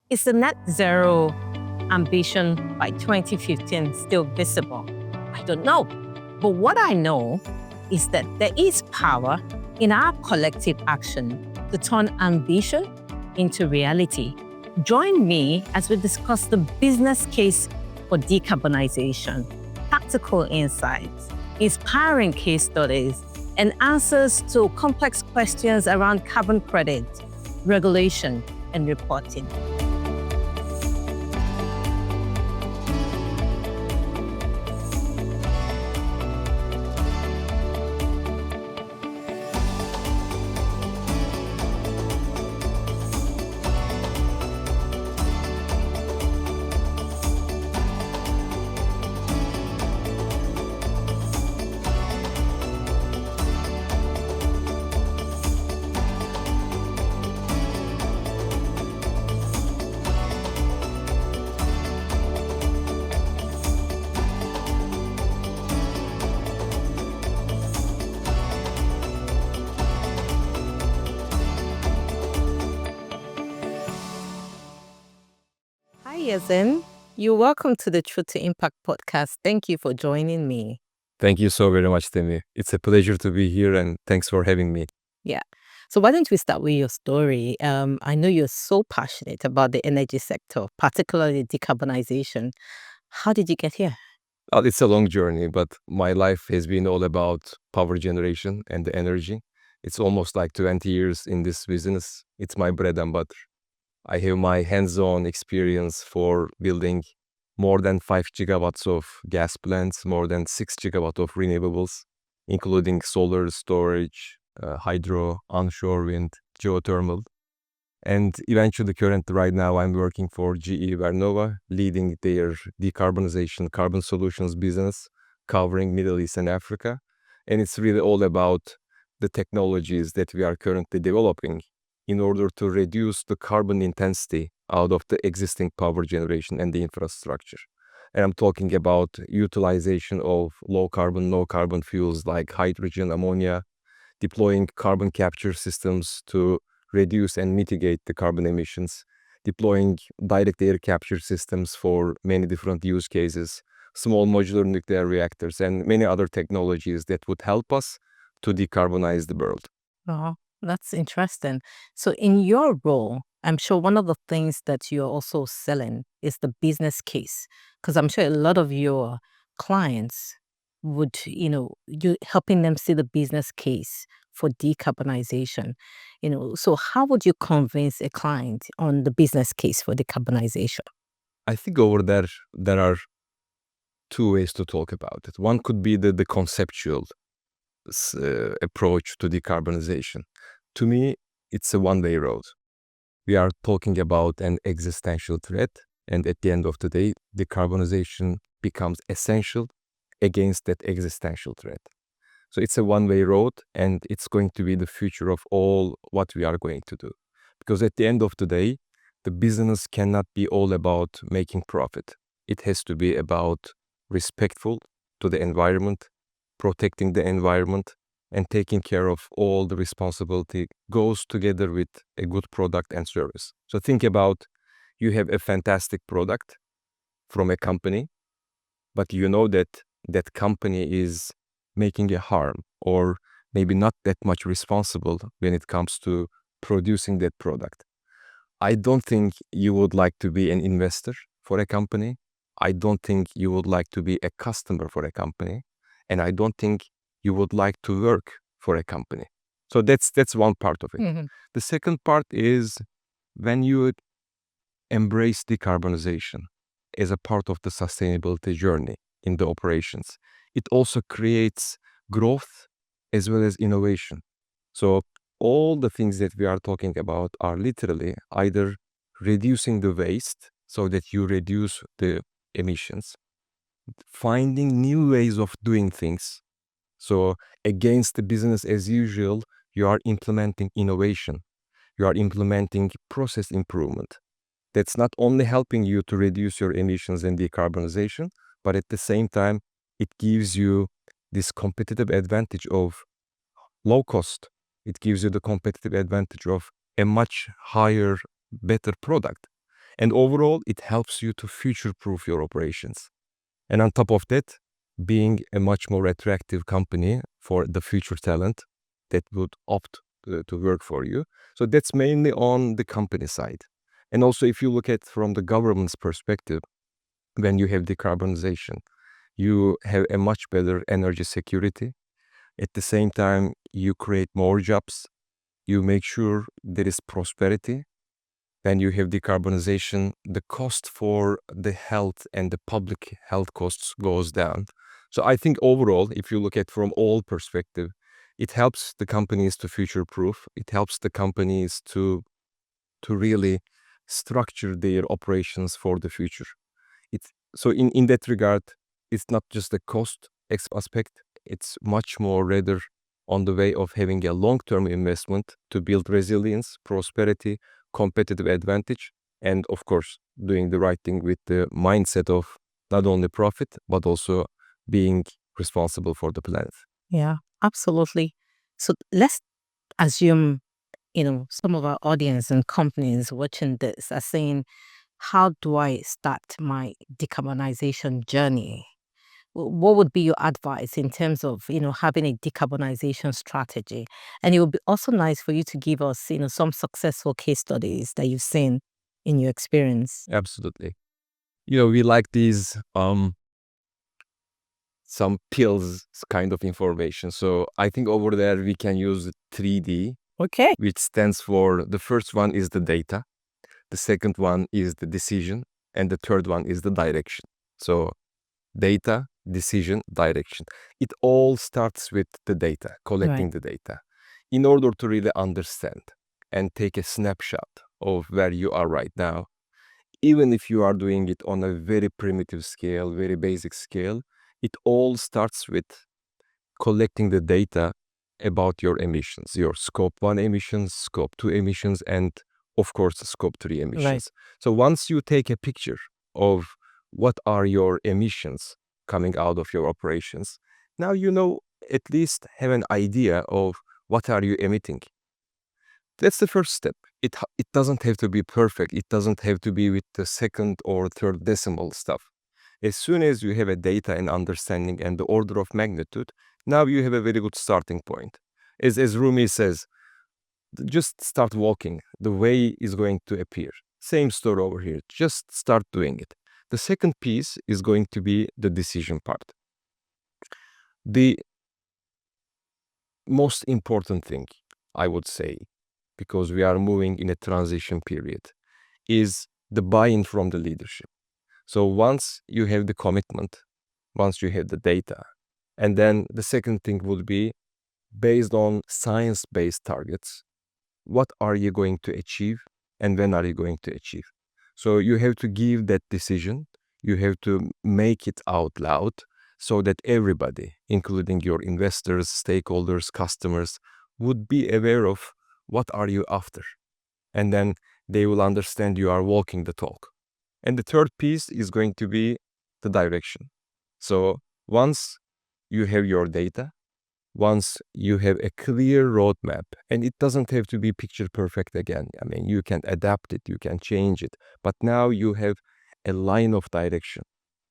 Is the net zero ambition by 2015 still visible? I don't know. But what I know is that there is power in our collective action to turn ambition into reality. Join me as we discuss the business case for decarbonization, practical insights, inspiring case studies, and answers to complex questions around carbon credit, regulation, and reporting. Hi, Yasin. You're welcome to the Truth to Impact podcast. Thank you for joining me. Thank you so very much, Temi. It's a pleasure to be here and thanks for having me. Yeah. So why don't we start with your story? I know you're so passionate about the energy sector, particularly decarbonization. How did you get here? It's a long journey, but my life has been all about power generation and the energy. It's almost like 20 years in this business. It's my bread and butter. I have my hands-on experience for building more than 5 gigawatts of gas plants, more than 6 gigawatts of renewables, including solar storage, hydro, onshore wind, geothermal. And eventually, right now, I'm working for GE Vernova, leading their decarbonization carbon solutions business, covering Middle East and Africa. And it's really all about the technologies that we are currently developing in order to reduce the carbon intensity out of the existing power generation and the infrastructure. And I'm talking about utilization of low carbon, no carbon fuels like hydrogen, ammonia, deploying carbon capture systems to reduce and mitigate the carbon emissions, deploying direct air capture systems for many different use cases, small modular nuclear reactors, and many other technologies that would help us to decarbonize the world. Oh, that's interesting. So in your role, I'm sure one of the things that you're also selling is the business case, because I'm sure a lot of your clients would, you helping them see the business case for decarbonization. So how would you convince a client on the business case for decarbonization? I think over there are two ways to talk about it. One could be the conceptual approach to decarbonization. To me, it's a one-way road. We are talking about an existential threat, and at the end of the day, decarbonization becomes essential against that existential threat. So it's a one-way road, and it's going to be the future of all what we are going to do. Because at the end of the day, the business cannot be all about making profit. It has to be about respectful to the environment, protecting the environment, and taking care of all the responsibility goes together with a good product and service. So think about, you have a fantastic product from a company, but you know that that company is making a harm or maybe not that much responsible when it comes to producing that product. I don't think you would like to be an investor for a company. I don't think you would like to be a customer for a company. And I don't think you would like to work for a company. So that's one part of it. Mm-hmm. The second part is when you embrace decarbonization as a part of the sustainability journey in the operations, it also creates growth as well as innovation. So all the things that we are talking about are literally either reducing the waste so that you reduce the emissions, finding new ways of doing things. So against the business as usual, you are implementing innovation. You are implementing process improvement. That's not only helping you to reduce your emissions and decarbonization, but at the same time, it gives you this competitive advantage of low cost. It gives you the competitive advantage of a much higher, better product. And overall, it helps you to future-proof your operations. And on top of that, being a much more attractive company for the future talent that would opt to work for you. So that's mainly on the company side. And also, if you look at from the government's perspective, when you have decarbonization, you have a much better energy security. At the same time, you create more jobs. You make sure there is prosperity. When you have decarbonization, the cost for the health and the public health costs goes down. So I think overall, if you look at from all perspective, it helps the companies to future-proof. It helps the companies to really structure their operations for the future. So in that regard, it's not just the cost aspect, it's much more rather on the way of having a long-term investment to build resilience, prosperity, competitive advantage, and of course, doing the right thing with the mindset of not only profit, but also being responsible for the planet. Yeah, absolutely. So let's assume, some of our audience and companies watching this are saying, how do I start my decarbonization journey? What would be your advice in terms of, having a decarbonization strategy? And it would be also nice for you to give us, some successful case studies that you've seen in your experience. Absolutely. We like these some pills kind of information. So I think over there we can use 3D, Okay. which stands for the first one is the data, the second one is the decision, and the third one is the direction. So data, decision, direction. It all starts with the data, collecting Right. the data, in order to really understand and take a snapshot of where you are right now. Even if you are doing it on a very primitive scale, very basic scale, it all starts with collecting the data about your emissions, your scope 1 emissions, scope 2 emissions, and of course, the scope 3 emissions. Right. So once you take a picture of what are your emissions coming out of your operations, now at least have an idea of what are you emitting. That's the first step. It doesn't have to be perfect. It doesn't have to be with the second or third decimal stuff. As soon as you have a data and understanding and the order of magnitude, now you have a very good starting point. As Rumi says, just start walking. The way is going to appear. Same story over here. Just start doing it. The second piece is going to be the decision part. The most important thing, I would say, because we are moving in a transition period, is the buy-in from the leadership. So once you have the commitment, once you have the data, and then the second thing would be based on science-based targets, what are you going to achieve and when are you going to achieve? So you have to give that decision, you have to make it out loud so that everybody, including your investors, stakeholders, customers, would be aware of what are you after. And then they will understand you are walking the talk. And the third piece is going to be the direction. So once you have your data, once you have a clear roadmap, and it doesn't have to be picture perfect again. I mean, you can adapt it, you can change it, but now you have a line of direction,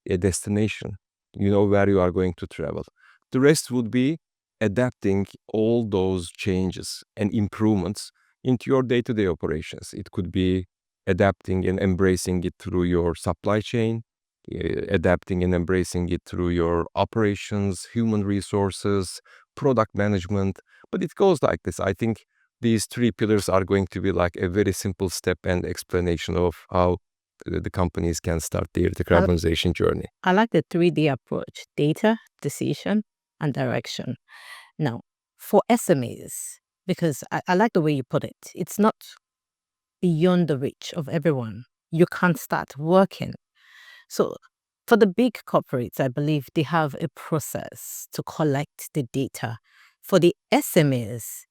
a destination, you know where you are going to travel. The rest would be adapting all those changes and improvements into your day-to-day operations. It could be adapting and embracing it through your supply chain, adapting and embracing it through your operations, human resources, product management. But it goes like this. I think these three pillars are going to be like a very simple step and explanation of how the companies can start their decarbonization journey. I like the 3D approach: data, decision, and direction. Now, for SMEs, because I like the way you put it, it's not beyond the reach of everyone. You can't start working. So for the big corporates, I believe they have a process to collect the data. For the SMEs,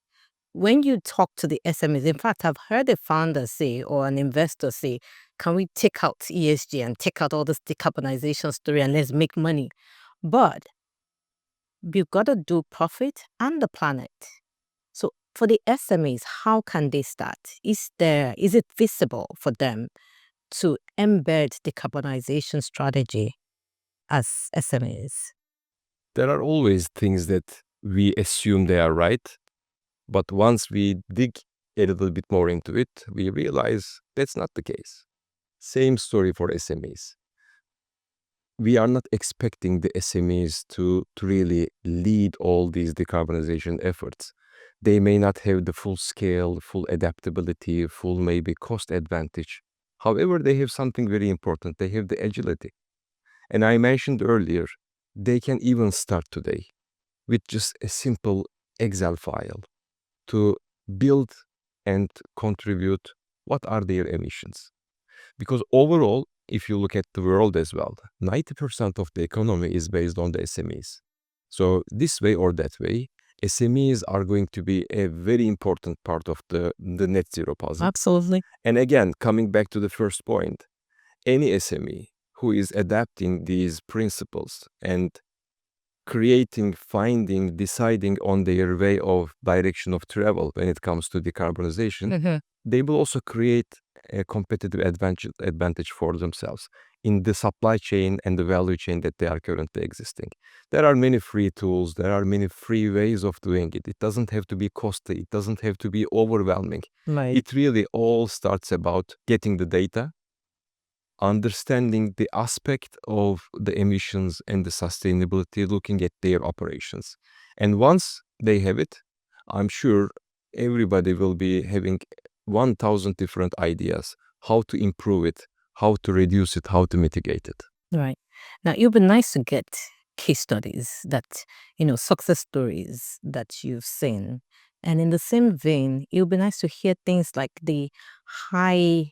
when you talk to the SMEs, in fact, I've heard a founder say or an investor say, can we take out ESG and take out all this decarbonization story and let's make money? But we've got to do profit and the planet. So for the SMEs, how can they start? Is it visible for them? to embed decarbonization strategy as SMEs? There are always things that we assume they are right, but once we dig a little bit more into it, we realize that's not the case. Same story for SMEs. We are not expecting the SMEs to really lead all these decarbonization efforts. They may not have the full scale, full adaptability, full maybe cost advantage. However, they have something very important. They have the agility. And I mentioned earlier, they can even start today with just a simple Excel file to build and contribute what are their emissions. Because overall, if you look at the world as well, 90% of the economy is based on the SMEs. So this way or that way, SMEs are going to be a very important part of the net zero puzzle. Absolutely. And again, coming back to the first point, any SME who is adapting these principles and creating, finding, deciding on their way of direction of travel when it comes to decarbonization, they will also create a competitive advantage for themselves in the supply chain and the value chain that they are currently existing. There are many free tools, there are many free ways of doing it. It doesn't have to be costly, it doesn't have to be overwhelming. Right. It really all starts about getting the data, understanding the aspect of the emissions and the sustainability, looking at their operations. And once they have it, I'm sure everybody will be having 1,000 different ideas how to improve it, how to reduce it, how to mitigate it. Right. Now, it would be nice to get case studies that, success stories that you've seen. And in the same vein, it would be nice to hear things like the high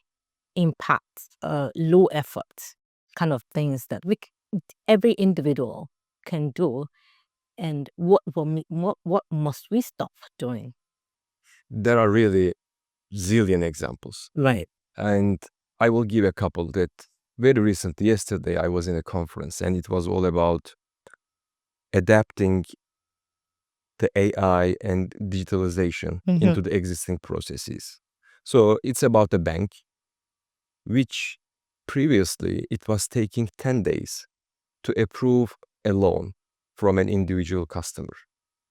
impact, low effort kind of things that every individual can do. And what must we stop doing? There are really zillion examples. Right. And I will give a couple that very recently, yesterday, I was in a conference and it was all about adapting the AI and digitalization into the existing processes. So it's about a bank, which previously it was taking 10 days to approve a loan from an individual customer.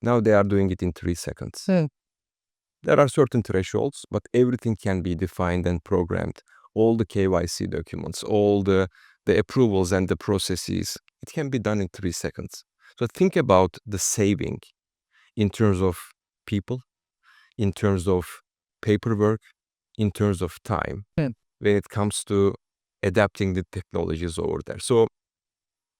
Now they are doing it in 3 seconds. There are certain thresholds, but everything can be defined and programmed. All the KYC documents, all the approvals and the processes, it can be done in 3 seconds. So think about the saving in terms of people, in terms of paperwork, in terms of time, when it comes to adapting the technologies over there. So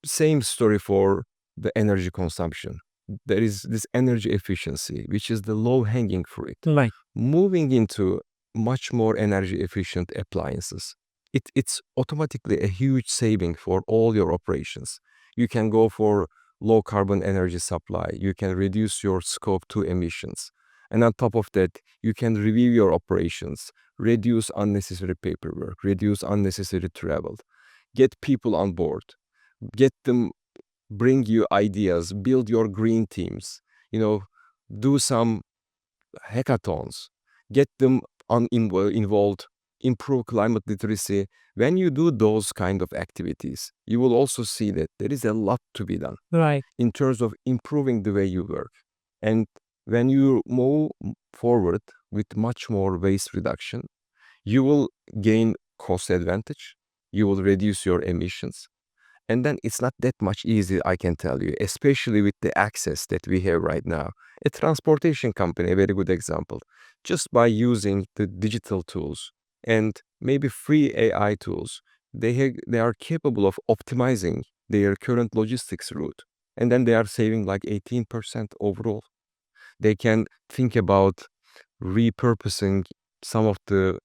same story for the energy consumption. There is this energy efficiency, which is the low-hanging fruit. Right. Moving into much more energy efficient appliances, it's automatically a huge saving for all your operations. You can go for low carbon energy supply. You can reduce your scope 2 emissions. And on top of that, you can review your operations, reduce unnecessary paperwork, reduce unnecessary travel, get people on board, get them, bring you ideas, build your green teams, do some hackathons, get them involved, improve climate literacy. When you do those kind of activities, you will also see that there is a lot to be done Right. in terms of improving the way you work. And when you move forward with much more waste reduction, you will gain cost advantage, you will reduce your emissions. And then it's not that much easy, I can tell you, especially with the access that we have right now. A transportation company, a very good example, just by using the digital tools and maybe free AI tools, they are capable of optimizing their current logistics route. And then they are saving like 18% overall. They can think about repurposing some of the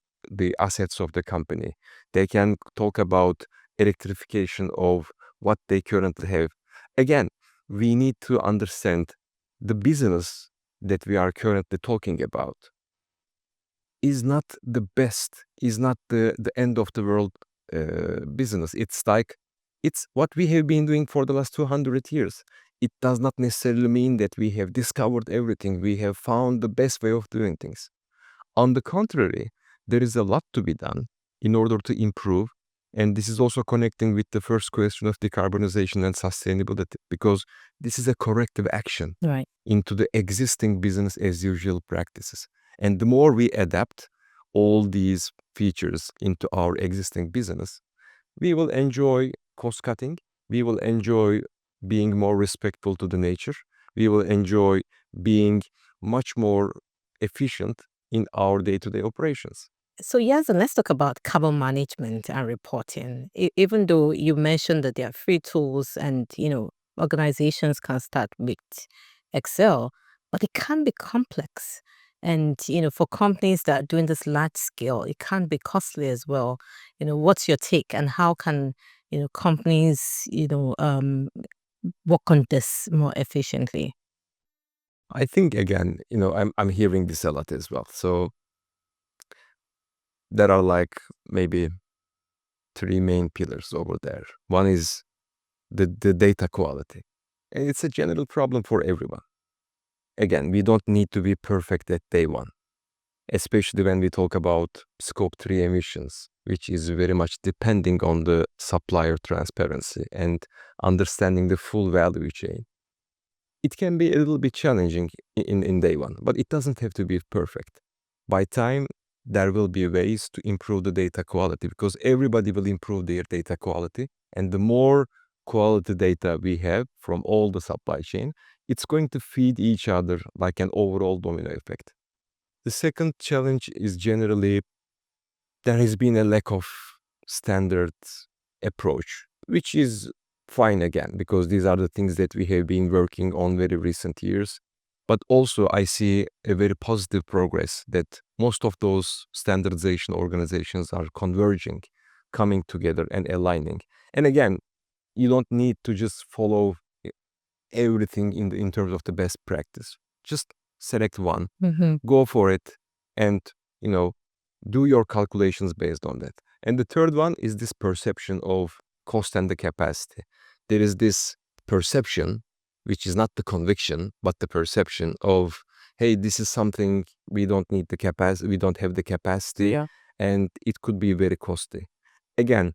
assets of the company. They can talk about electrification of what they currently have. Again, we need to understand the business that we are currently talking about is not the best, is not the end of the world business. It's what we have been doing for the last 200 years. It does not necessarily mean that we have discovered everything. We have found the best way of doing things. On the contrary, there is a lot to be done. in order to improve. And this is also connecting with the first question of decarbonization and sustainability, because this is a corrective action Right. into the existing business as usual practices. And the more we adapt all these features into our existing business, we will enjoy cost cutting, we will enjoy being more respectful to the nature, we will enjoy being much more efficient in our day-to-day operations. So, yes, and let's talk about carbon management and reporting. Even though you mentioned that there are free tools and, organizations can start with Excel, but it can be complex. And, for companies that are doing this large scale, it can be costly as well. What's your take, and how can, companies, work on this more efficiently? I think again, I'm hearing this a lot as well. So there are like maybe three main pillars over there. One is the data quality. And it's a general problem for everyone. Again, we don't need to be perfect at day one, especially when we talk about scope 3 emissions, which is very much depending on the supplier transparency and understanding the full value chain. It can be a little bit challenging in day one, but it doesn't have to be perfect. By time, there will be ways to improve the data quality, because everybody will improve their data quality. And the more quality data we have from all the supply chain, it's going to feed each other like an overall domino effect. The second challenge is generally there has been a lack of standard approach, which is fine again, because these are the things that we have been working on very recent years. But also I see a very positive progress that most of those standardization organizations are converging, coming together and aligning. And again, you don't need to just follow everything in terms of the best practice. Just select one, go for it, and you know do your calculations based on that. And the third one is this perception of cost and the capacity. There is this perception, which is not the conviction, but the perception of, hey, this is something we don't need the capacity, we don't have the capacity, Yeah. and it could be very costly. Again,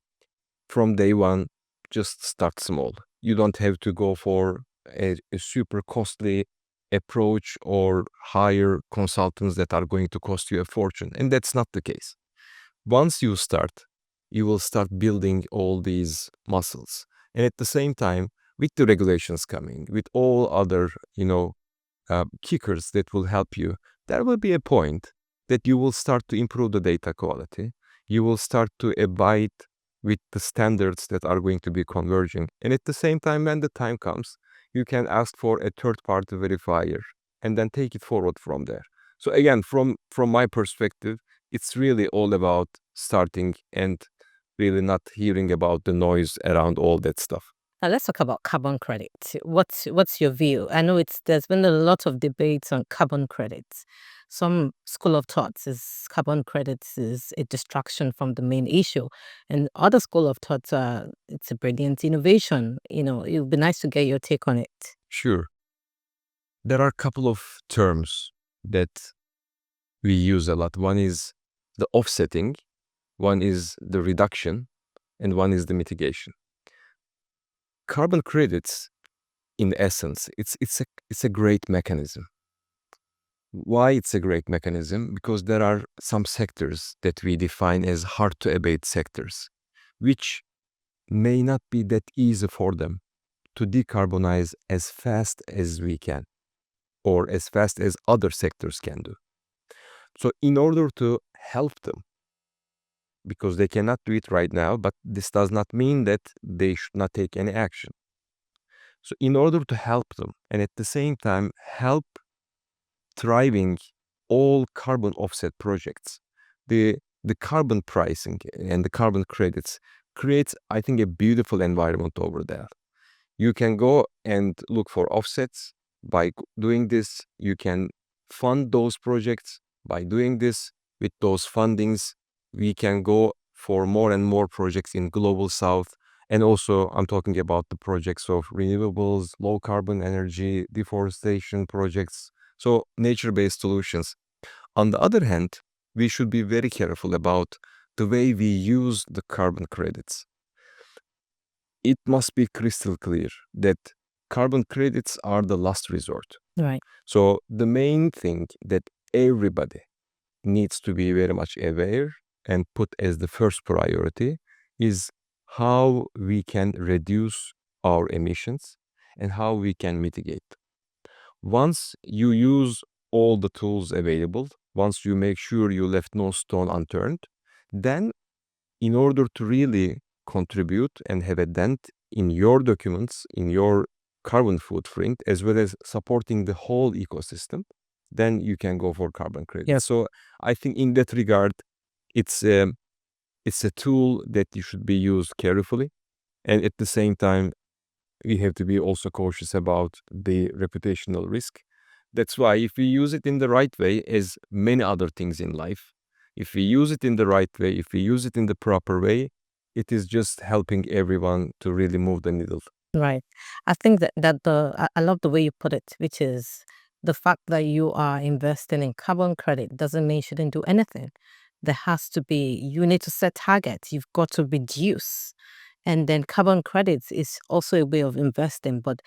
from day one, just start small. You don't have to go for a super costly approach or hire consultants that are going to cost you a fortune. And that's not the case. Once you start, you will start building all these muscles. And at the same time, with the regulations coming, with all other, kickers that will help you, there will be a point that you will start to improve the data quality. You will start to abide with the standards that are going to be converging. And at the same time, when the time comes, you can ask for a third-party verifier and then take it forward from there. So again, from my perspective, it's really all about starting and really not hearing about the noise around all that stuff. Now let's talk about carbon credit. What's your view? I know there's been a lot of debates on carbon credits. Some school of thoughts is carbon credits is a distraction from the main issue, and other school of thoughts are it's a brilliant innovation. It would be nice to get your take on it. Sure. There are a couple of terms that we use a lot. One is the offsetting, one is the reduction, and one is the mitigation. Carbon credits, in essence, it's a great mechanism. Why it's a great mechanism? Because there are some sectors that we define as hard to abate sectors, which may not be that easy for them to decarbonize as fast as we can, or as fast as other sectors can do. So in order to help them, because they cannot do it right now, but this does not mean that they should not take any action. So in order to help them, and at the same time help thriving all carbon offset projects, the carbon pricing and the carbon credits creates, I think, a beautiful environment over there. You can go and look for offsets. By doing this, you can fund those projects. By doing this, with those fundings, we can go for more and more projects in Global South. And also, I'm talking about the projects of renewables, low carbon energy, deforestation projects, so nature-based solutions. On the other hand, we should be very careful about the way we use the carbon credits, it must be crystal clear that carbon credits are the last resort. Right. So the main thing that everybody needs to be very much aware and put as the first priority is how we can reduce our emissions and how we can mitigate. Once you use all the tools available, once you make sure you left no stone unturned, then in order to really contribute and have a dent in your documents, in your carbon footprint, as well as supporting the whole ecosystem, then you can go for carbon credits. Yes. So I think in that regard, it's a tool that you should be used carefully. And at the same time, we have to be also cautious about the reputational risk. That's why if we use it in the right way, as many other things in life, if we use it in the right way, if we use it in the proper way, it is just helping everyone to really move the needle. Right. I think I love the way you put it, which is the fact that you are investing in carbon credit doesn't mean you shouldn't do anything. You need to set targets. You've got to reduce. And then carbon credits is also a way of investing, but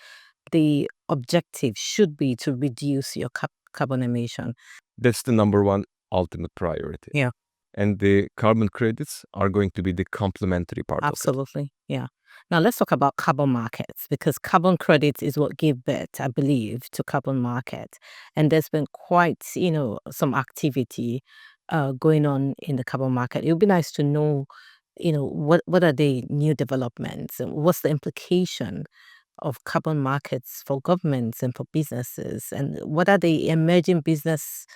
the objective should be to reduce your carbon emission. That's the number one ultimate priority. Yeah. And the carbon credits are going to be the complementary part of it. Absolutely. Yeah. Now let's talk about carbon markets, because carbon credits is what gave birth, I believe, to carbon market. And there's been quite, some activity going on in the carbon market. It would be nice to know, what are the new developments and what's the implication of carbon markets for governments and for businesses, and what are the emerging business,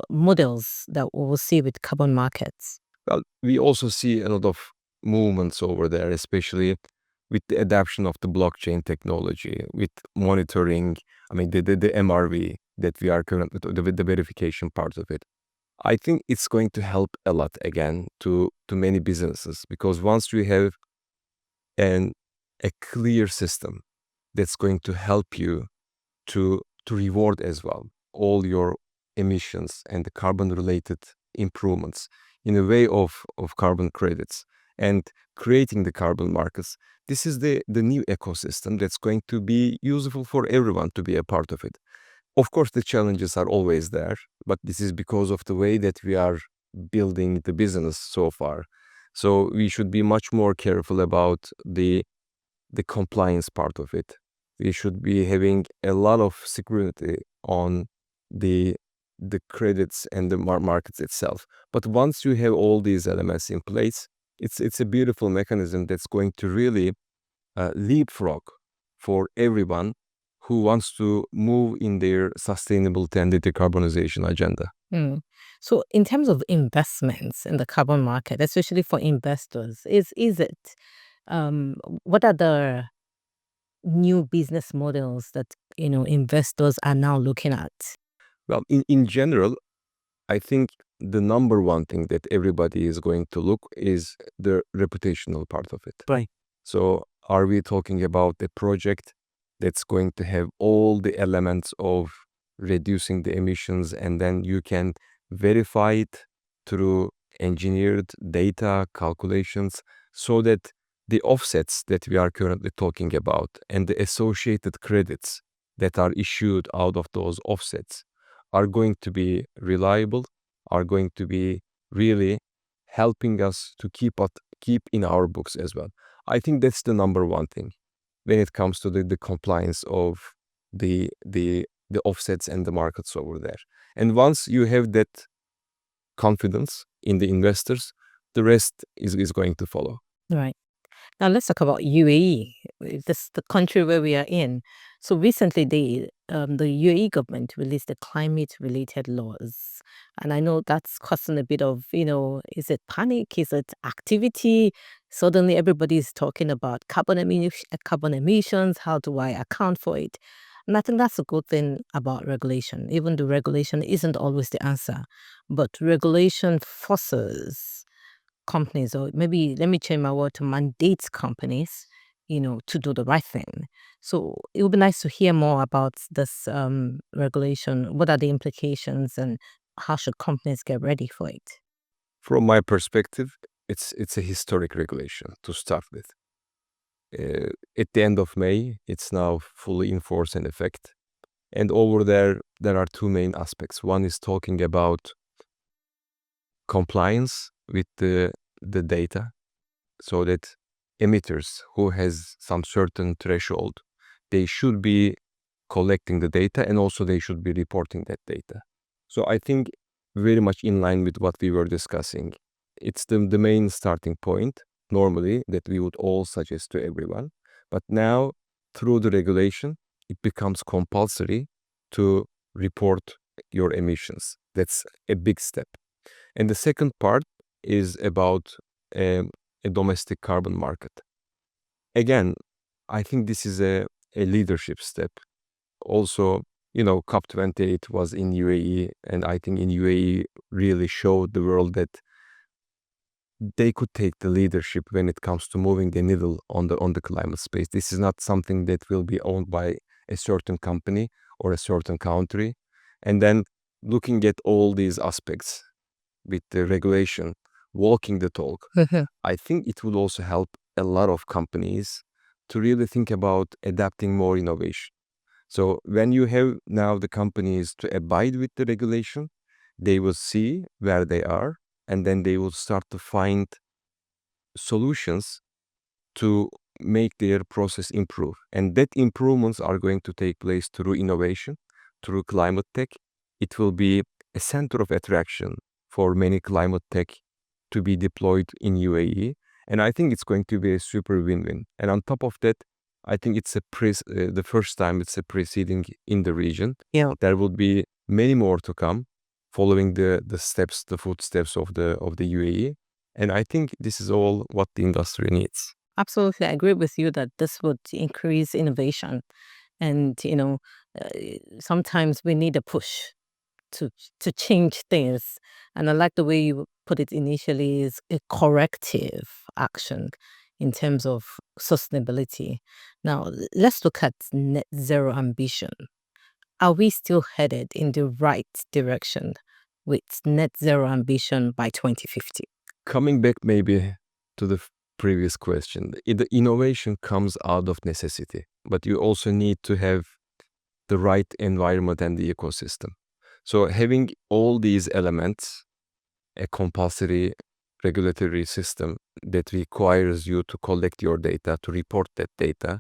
models that we will see with carbon markets. Well, we also see a lot of movements over there, especially with the adoption of the blockchain technology, with monitoring, the MRV that we are currently, the verification part of it. I think it's going to help a lot again to many businesses, because once you have a clear system that's going to help you to reward as well all your emissions and the carbon related improvements in a way of carbon credits and creating the carbon markets, this is the new ecosystem that's going to be useful for everyone to be a part of it. Of course, the challenges are always there, but this is because of the way that we are building the business so far. So we should be much more careful about the compliance part of it. We should be having a lot of security on the credits and the markets itself. But once you have all these elements in place, it's a beautiful mechanism that's going to really leapfrog for everyone who wants to move in their sustainability and the decarbonization agenda. So in terms of investments in the carbon market, especially for investors, what are the new business models that investors are now looking at? Well, in general, I think the number one thing that everybody is going to look is the reputational part of it. Right. So are we talking about a project that's going to have all the elements of reducing the emissions, and then you can verify it through engineered data calculations, so that the offsets that we are currently talking about and the associated credits that are issued out of those offsets are going to be reliable, are going to be really helping us to keep in our books as well. I think that's the number one thing when it comes to the compliance of the offsets and the markets over there. And once you have that confidence in the investors, the rest is going to follow. Right. Now let's talk about UAE. This the country where we are in. So recently, the UAE government released the climate-related laws, and I know that's causing a bit of, is it panic? Is it activity? Suddenly, everybody is talking about carbon emissions. How do I account for it? And I think that's a good thing about regulation. Even the regulation isn't always the answer, but regulation forces companies, or maybe let me change my word, to mandate companies, to do the right thing. So it would be nice to hear more about this regulation. What are the implications, and how should companies get ready for it? From my perspective, it's a historic regulation to start with. At the end of May, it's now fully in force and effect. And over there are two main aspects. One is talking about compliance with the data, so that emitters who has some certain threshold, they should be collecting the data, and also they should be reporting that data. So I think very much in line with what we were discussing. It's the main starting point normally that we would all suggest to everyone. But now through the regulation, it becomes compulsory to report your emissions. That's a big step. And the second part is about a domestic carbon market. Again, I think this is a leadership step. Also, COP28 was in UAE, and I think in UAE really showed the world that they could take the leadership when it comes to moving the needle on the climate space. This is not something that will be owned by a certain company or a certain country. And then looking at all these aspects with the regulation, walking the talk, I think it would also help a lot of companies to really think about adapting more innovation. So when you have now the companies to abide with the regulation, they will see where they are, and then they will start to find solutions to make their process improve. And that improvements are going to take place through innovation, through climate tech. It will be a center of attraction for many climate tech to be deployed in UAE. And I think it's going to be a super win-win. And on top of that, I think it's the first time it's a preceding in the region. Yeah. There will be many more to come, following the footsteps of the UAE. And I think this is all what the industry needs. Absolutely. I agree with you that this would increase innovation. And, sometimes we need a push to change things. And I like the way you put it initially, is a corrective action in terms of sustainability. Now, let's look at net zero ambition. Are we still headed in the right direction with net zero ambition by 2050? Coming back maybe to the previous question, the innovation comes out of necessity, but you also need to have the right environment and the ecosystem. So having all these elements, a compulsory regulatory system that requires you to collect your data, to report that data,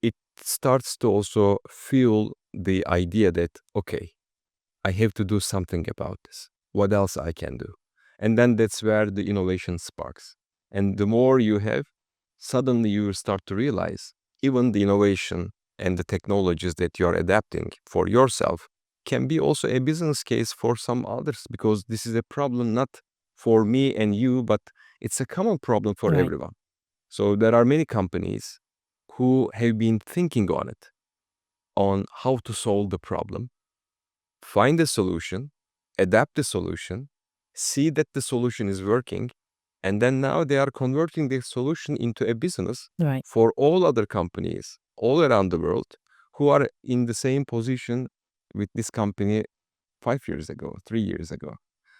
it starts to also fuel the idea that, okay, I have to do something about this. What else I can do? And then that's where the innovation sparks. And the more you have, suddenly you start to realize even the innovation and the technologies that you're adapting for yourself can be also a business case for some others, because this is a problem not for me and you, but it's a common problem for Right. everyone. So there are many companies who have been thinking on it, on how to solve the problem, find a solution, adapt the solution, see that the solution is working, and then now they are converting the solution into a business Right. for all other companies all around the world who are in the same position with this company 5 years ago, 3 years ago.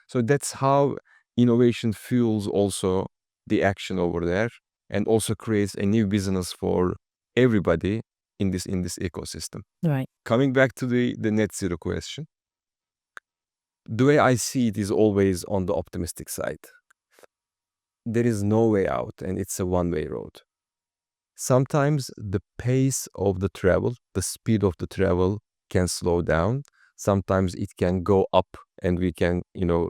So that's how innovation fuels also the action over there, and also creates a new business for everybody in this ecosystem. Right. Coming back to the net zero question, the way I see it is always on the optimistic side. There is no way out, and it's a one-way road. Sometimes the pace of the travel, the speed of the travel can slow down. Sometimes it can go up and we can,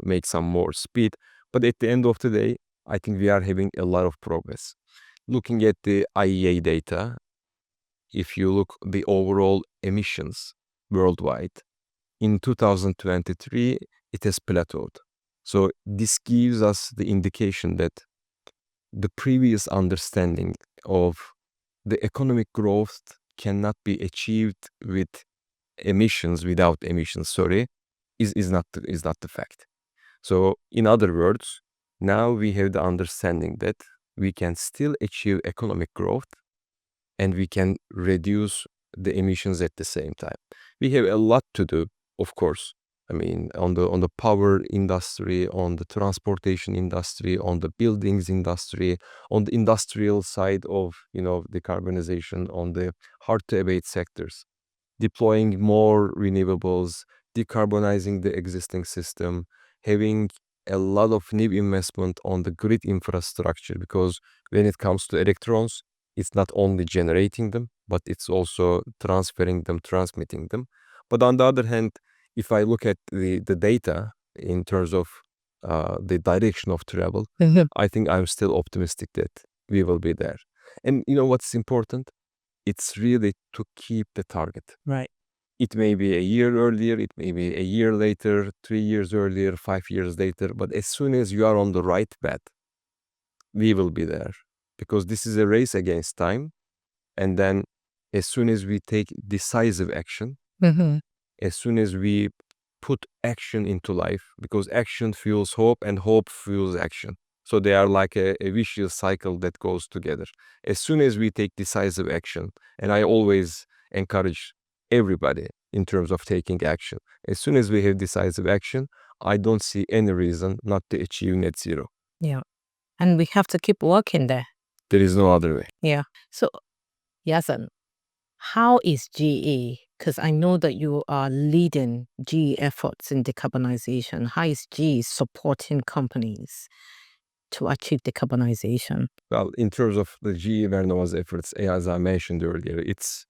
make some more speed. But at the end of the day, I think we are having a lot of progress. Looking at the IEA data, if you look the overall emissions worldwide, in 2023, it has plateaued. So this gives us the indication that the previous understanding of the economic growth cannot be achieved with without emissions, is not the fact. So in other words, now we have the understanding that we can still achieve economic growth and we can reduce the emissions at the same time. We have a lot to do, of course, I mean, on the power industry, on the transportation industry, on the buildings industry, on the industrial side of, decarbonization, on the hard to abate sectors, deploying more renewables, decarbonizing the existing system, having a lot of new investment on the grid infrastructure, because when it comes to electrons, it's not only generating them, but it's also transferring them, transmitting them. But on the other hand, if I look at the data in terms of the direction of travel, I think I'm still optimistic that we will be there. And what's important? It's really to keep the target. Right. It may be a year earlier, it may be a year later, 3 years earlier, 5 years later, but as soon as you are on the right path, we will be there. Because this is a race against time. And then as soon as we take decisive action, as soon as we put action into life, because action fuels hope and hope fuels action. So they are like a vicious cycle that goes together. As soon as we take decisive action, and I always encourage everybody in terms of taking action, as soon as we have decisive action, I don't see any reason not to achieve net zero. Yeah. And we have to keep working there. There is no other way. Yeah. So, Yasin, how is GE? Because I know that you are leading GE efforts in decarbonization. How is GE supporting companies to achieve decarbonization? Well, in terms of the GE Vernova's efforts, as I mentioned earlier, it's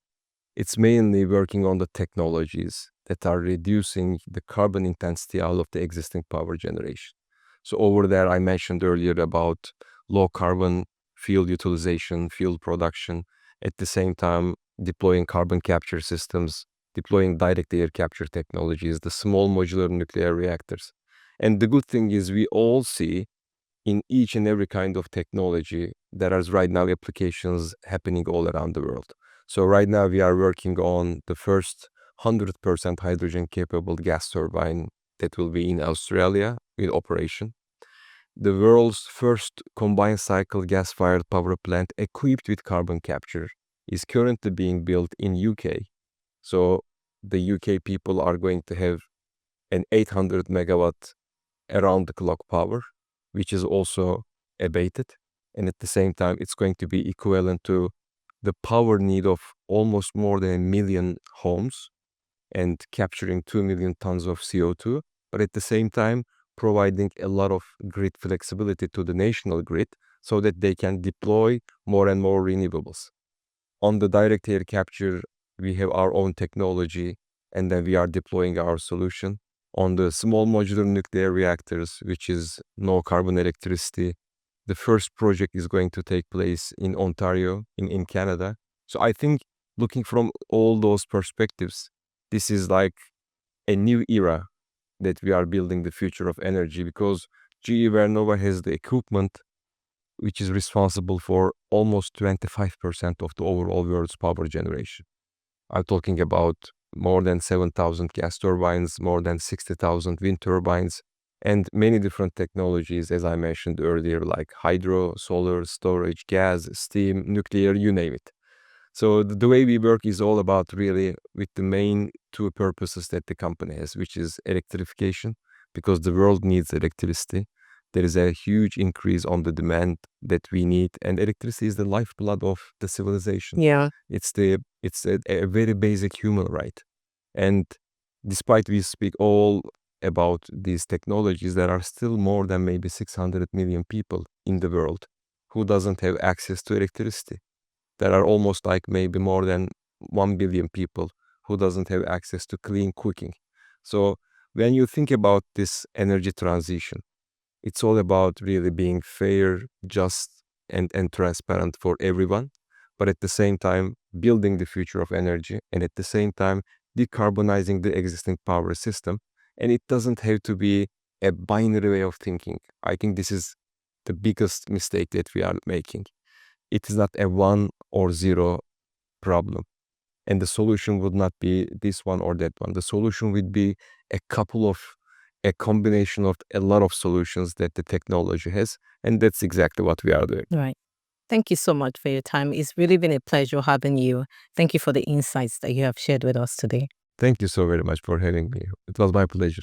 mainly working on the technologies that are reducing the carbon intensity out of the existing power generation. So over there, I mentioned earlier about low carbon fuel utilization, fuel production, at the same time deploying carbon capture systems, deploying direct air capture technologies, the small modular nuclear reactors. And the good thing is we all see in each and every kind of technology, there is right now applications happening all around the world. So right now we are working on the first 100% hydrogen capable gas turbine that will be in Australia in operation. The world's first combined cycle gas-fired power plant equipped with carbon capture is currently being built in UK. So the UK people are going to have an 800 megawatt around the clock power, which is also abated. And at the same time, it's going to be equivalent to the power need of almost more than 1 million homes and capturing 2 million tons of CO2, but at the same time, providing a lot of grid flexibility to the national grid so that they can deploy more and more renewables. On the direct air capture, we have our own technology, and then we are deploying our solution. On the small modular nuclear reactors, which is no carbon electricity, the first project is going to take place in Ontario, in Canada. So I think looking from all those perspectives, this is like a new era that we are building the future of energy, because GE Vernova has the equipment which is responsible for almost 25% of the overall world's power generation. I'm talking about more than 7,000 gas turbines, more than 60,000 wind turbines, and many different technologies, as I mentioned earlier, like hydro, solar, storage, gas, steam, nuclear, you name it. So the way we work is all about really with the main two purposes that the company has, which is electrification, because the world needs electricity. There is a huge increase on the demand that we need, and electricity is the lifeblood of the civilization. Yeah. It's a very basic human right. And despite we speak all about these technologies, there are still more than maybe 600 million people in the world who doesn't have access to electricity. There are almost like maybe more than 1 billion people who doesn't have access to clean cooking. So when you think about this energy transition, it's all about really being fair, just, and transparent for everyone, but at the same time, building the future of energy, and at the same time, decarbonizing the existing power system. And it doesn't have to be a binary way of thinking. I think this is the biggest mistake that we are making. It is not a 1 or 0 problem. And the solution would not be this one or that one. The solution would be a combination of a lot of solutions that the technology has. And that's exactly what we are doing. Right. Thank you so much for your time. It's really been a pleasure having you. Thank you for the insights that you have shared with us today. Thank you so very much for having me. It was my pleasure.